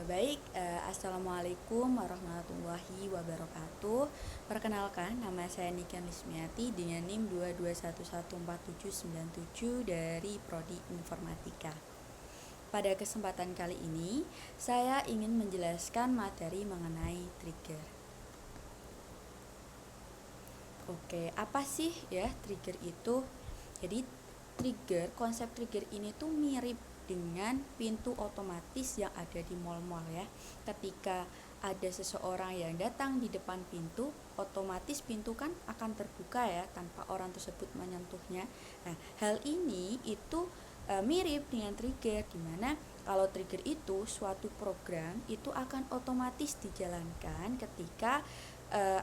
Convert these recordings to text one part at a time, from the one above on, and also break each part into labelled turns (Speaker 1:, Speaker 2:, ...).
Speaker 1: Assalamualaikum warahmatullahi wabarakatuh. Perkenalkan, nama saya Niken Lismiati dengan NIM 221147797 dari Prodi Informatika. Pada kesempatan kali ini, saya ingin menjelaskan materi mengenai trigger. Oke, apa sih ya trigger itu? Jadi konsep trigger ini tuh mirip dengan pintu otomatis yang ada di mal-mal ya. Ketika ada seseorang yang datang di depan pintu, otomatis pintu kan akan terbuka ya tanpa orang tersebut menyentuhnya. Nah, hal ini itu mirip dengan trigger, dimana kalau trigger itu suatu program itu akan otomatis dijalankan ketika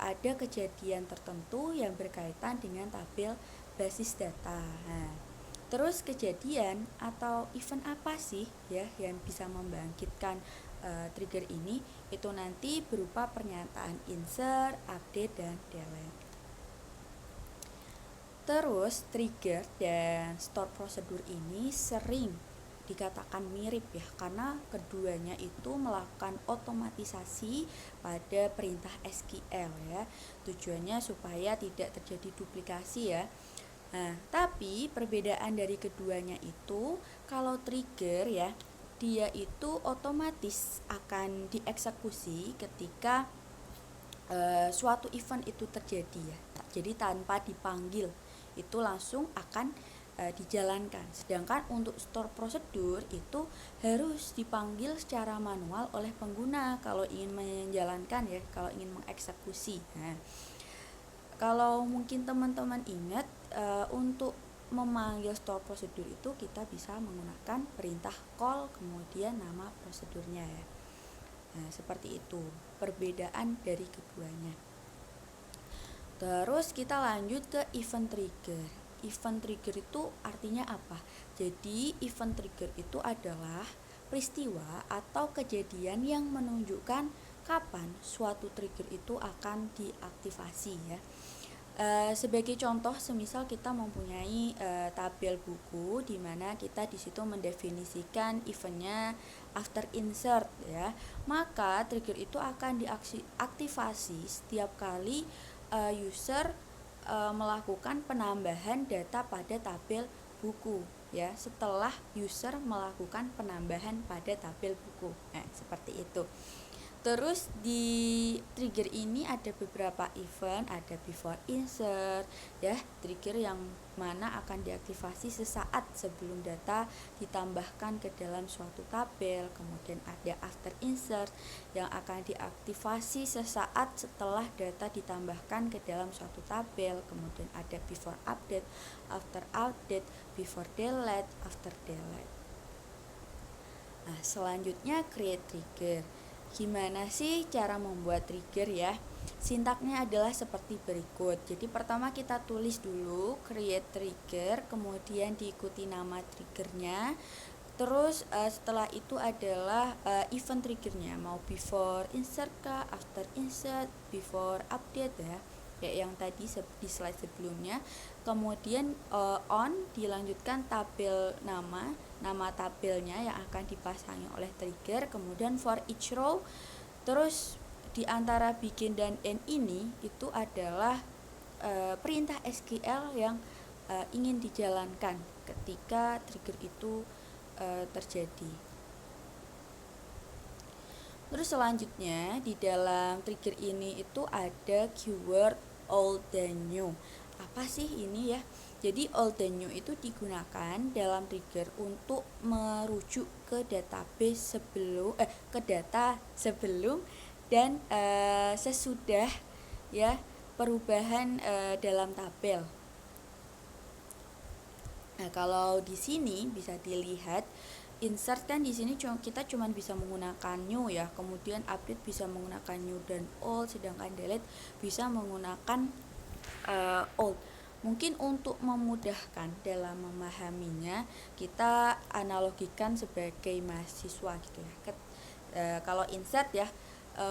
Speaker 1: ada kejadian tertentu yang berkaitan dengan tabel basis data. Nah, terus kejadian atau event apa sih ya yang bisa membangkitkan trigger ini? Itu nanti berupa pernyataan insert, update, dan delete. Terus trigger dan store prosedur ini sering dikatakan mirip ya, karena keduanya itu melakukan otomatisasi pada perintah SQL ya. Tujuannya supaya tidak terjadi duplikasi ya. Nah, tapi perbedaan dari keduanya itu, kalau trigger ya, dia itu otomatis akan dieksekusi ketika suatu event itu terjadi ya. Jadi tanpa dipanggil, itu langsung akan dijalankan. Sedangkan untuk store prosedur itu harus dipanggil secara manual oleh pengguna kalau ingin menjalankan ya, kalau ingin mengeksekusi. Nah, kalau mungkin teman-teman ingat, untuk memanggil store prosedur itu kita bisa menggunakan perintah call kemudian nama prosedurnya ya. Nah, seperti itu perbedaan dari keduanya. Terus kita lanjut ke event trigger. Event trigger itu artinya apa? Jadi event trigger itu adalah peristiwa atau kejadian yang menunjukkan kapan suatu trigger itu akan diaktifasi ya. Sebagai contoh, semisal kita mempunyai tabel buku di mana kita di situ mendefinisikan eventnya after insert ya, maka trigger itu akan diaktifasi setiap kali user melakukan penambahan data pada tabel buku ya, setelah user melakukan penambahan pada tabel buku. Nah, seperti itu. Terus di trigger ini ada beberapa event, ada before insert ya, trigger yang mana akan diaktifasi sesaat sebelum data ditambahkan ke dalam suatu tabel. Kemudian ada after insert yang akan diaktifasi sesaat setelah data ditambahkan ke dalam suatu tabel. Kemudian ada before update, after update, before delete, after delete. Nah, selanjutnya create trigger. Gimana sih cara membuat trigger ya? Sintaknya adalah seperti berikut. Jadi pertama kita tulis dulu create trigger, kemudian diikuti nama triggernya. Terus setelah itu adalah event triggernya, mau before insert kah, after insert, before update ya, kayak yang tadi di slide sebelumnya. Kemudian on dilanjutkan tabel nama tabelnya yang akan dipasangi oleh trigger. Kemudian for each row, terus di antara begin dan end ini itu adalah perintah SQL yang ingin dijalankan ketika trigger itu terjadi. Terus selanjutnya di dalam trigger ini itu ada keyword old dan new. Apa sih ini ya? Jadi old dan new itu digunakan dalam trigger untuk merujuk ke database ke data sebelum dan sesudah ya perubahan dalam tabel. Nah, kalau di sini bisa dilihat insert kan di sini kita cuma bisa menggunakan new ya, kemudian update bisa menggunakan new dan old, sedangkan delete bisa menggunakan old. Mungkin untuk memudahkan dalam memahaminya, kita analogikan sebagai mahasiswa gitu ya. Kalau insert ya,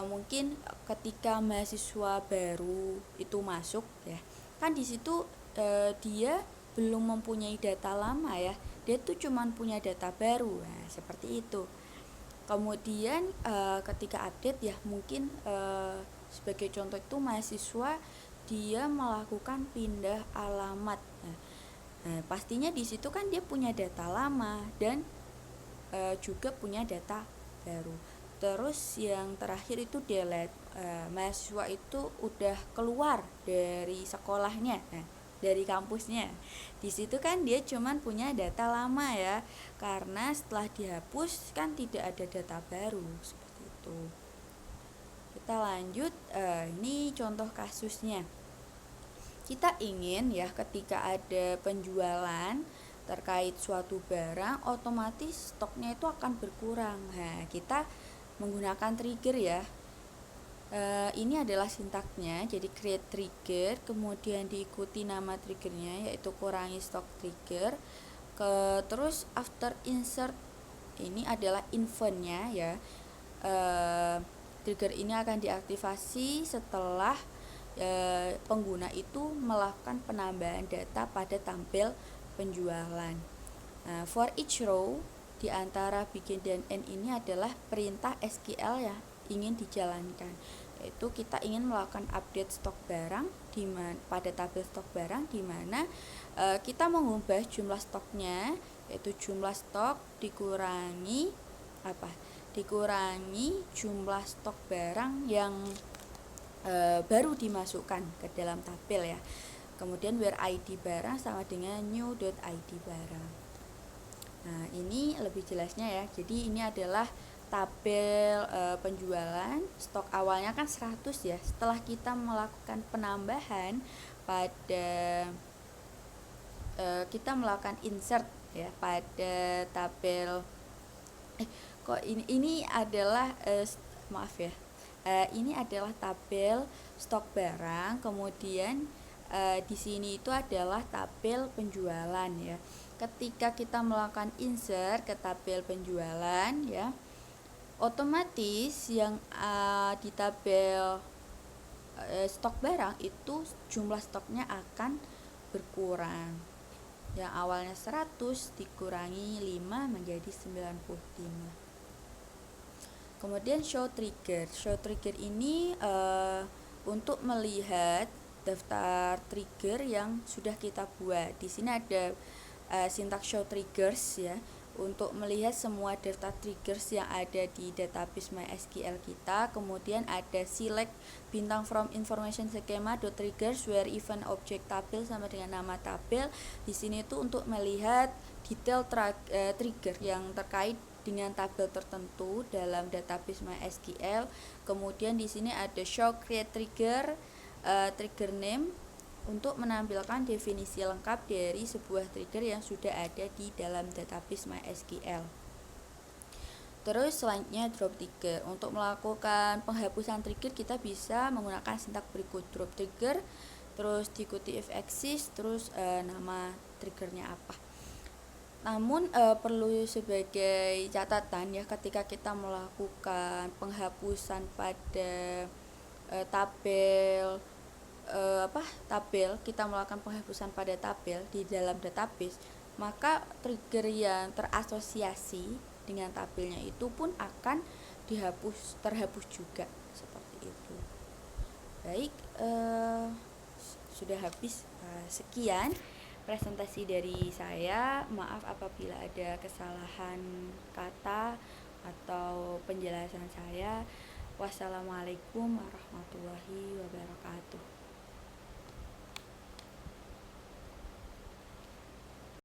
Speaker 1: mungkin ketika mahasiswa baru itu masuk ya, kan di situ dia belum mempunyai data lama ya, dia tuh cuman punya data baru. Nah, seperti itu. Kemudian ketika update ya mungkin sebagai contoh itu mahasiswa dia melakukan pindah alamat. Pastinya di situ kan dia punya data lama dan juga punya data baru. Terus yang terakhir itu delete. Mahasiswa itu udah keluar dari sekolahnya, dari kampusnya. Di situ kan dia cuman punya data lama ya, karena setelah dihapus kan tidak ada data baru seperti itu. Kita lanjut, ini contoh kasusnya. Kita ingin ya ketika ada penjualan terkait suatu barang, otomatis stoknya itu akan berkurang. Nah, kita menggunakan trigger ya. Ini adalah sintaknya, jadi create trigger, kemudian diikuti nama triggernya yaitu kurangi stok trigger. Terus after insert ini adalah eventnya ya. Trigger ini akan diaktifasi setelah pengguna itu melakukan penambahan data pada tabel penjualan. For each row di antara begin dan end ini adalah perintah SQL ya ingin dijalankan, yaitu kita ingin melakukan update stok barang pada tabel stok barang di mana kita mengubah jumlah stoknya, yaitu jumlah stok dikurangi jumlah stok barang yang baru dimasukkan ke dalam tabel ya. Kemudian where ID barang sama dengan new.id barang. Nah, ini lebih jelasnya ya. Jadi ini adalah tabel penjualan. Stok awalnya kan 100 ya. Setelah kita melakukan penambahan pada kita melakukan insert ya pada tabel ini adalah maaf ya. Ini adalah tabel stok barang, kemudian di sini itu adalah tabel penjualan ya. Ketika kita melakukan insert ke tabel penjualan ya, otomatis yang di tabel stok barang itu jumlah stoknya akan berkurang. Yang awalnya 100 dikurangi 5 menjadi 95. Kemudian show trigger. Show trigger ini untuk melihat daftar trigger yang sudah kita buat. Di sini ada sintaks show triggers ya, untuk melihat semua daftar triggers yang ada di database MySQL kita. Kemudian ada select bintang from information schema .triggers where event object tabel sama dengan nama tabel. Di sini itu untuk melihat detail trigger yang terkait dengan tabel tertentu dalam database MySQL. Kemudian di sini ada show create trigger, trigger name untuk menampilkan definisi lengkap dari sebuah trigger yang sudah ada di dalam database MySQL. Terus selanjutnya drop trigger. Untuk melakukan penghapusan trigger kita bisa menggunakan sintak berikut: drop trigger, terus diikuti if exist, terus nama triggernya apa. Namun perlu sebagai catatan ya, ketika kita melakukan penghapusan pada kita melakukan penghapusan pada tabel di dalam database, maka trigger yang terasosiasi dengan tabelnya itu pun akan terhapus juga seperti itu. Baik, sudah habis. Sekian presentasi dari saya. Maaf apabila ada kesalahan kata atau penjelasan saya. Wassalamualaikum warahmatullahi wabarakatuh.